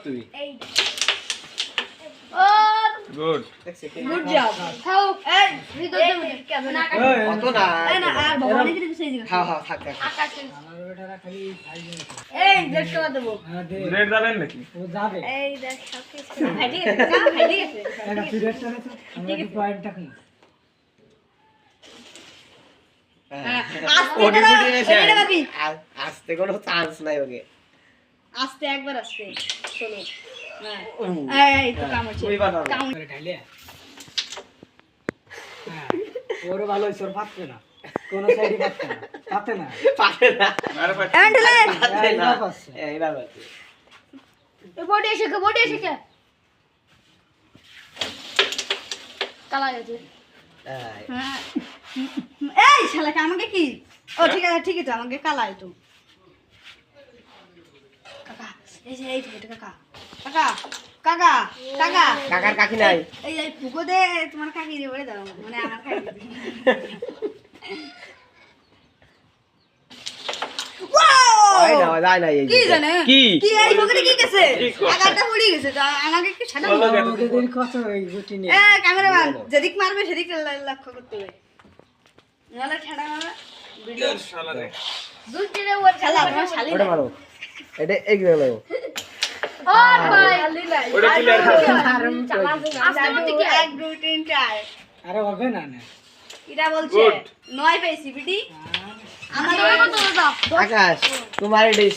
তুই এই good good job খাও এই ভিতর দে ক্যামেরা কত না না আর ভবানী কি দিছে এই জায়গা হ্যাঁ হ্যাঁ থাক থাক আকাশে আমার বেটারা খালি খাই যায় এই ব্লেড করে দেব রেড যাবেন নাকি ও যাবে এই দেখ সব কিছু ভাইটি গেছে না ভাইটি গেছে এটা পিরিয়ড চলে তো আমরা কি পয়েন্ট থাকি আস্তে ওডি করে ফুটি নেছে এটা ভাবি আস্তে কোনো চান্স নাই ওকে আস্তে একবার আস্তে চলো হ্যাঁ এই তো কাম হচ্ছে ওই বানাবো কাম করে ঢাইলে হ্যাঁ ওরে ভালো হইছে ওর পাচ্ছে না কোন সাইডে পাচ্ছে না পাচ্ছে না পারে না আরে ভাই হ্যান্ডেল পারে না এইবার পাচ্ছে। এইবার পাচ্ছে বডি এসে কালা গেছে হ্যাঁ এই শালাকে আমাকে কি ও ঠিক আছে আমাকে কালা তো কাকা এই যে এই তো কাকা কাকা কাকা কাকা কাকার কাকি নাই এই এই পুকো দে তোমার কাকি রে বলে দাও মানে আমার কাকি ওই না যায় না এই কি জানে কি কি এই পকেটে কি গেছে কি করছে? আগাটা পড়ে গেছে তা আমাকে একটু সাদা বলো কেন? আমাদের দিন কত এই গুটি নিয়ে ক্যামেরাম্যান যেদিক মারবে সেদিক লক্ষ্য করতে হবে নালে ঠাড়া মারবে ভিডিও শালা রে দুটিরে ওর শালা আমার শালি ওটা মারো এটা এই গেল ওর ভাই শালি নাই ওটা ক্লিয়ার আস্তে মধ্যে কি 1 2 3 4 আরে হবে না না এটা বলছে Good. 9 পেয়েছি বিটি আমাদের কত দাও আকাশ তোমার এটাই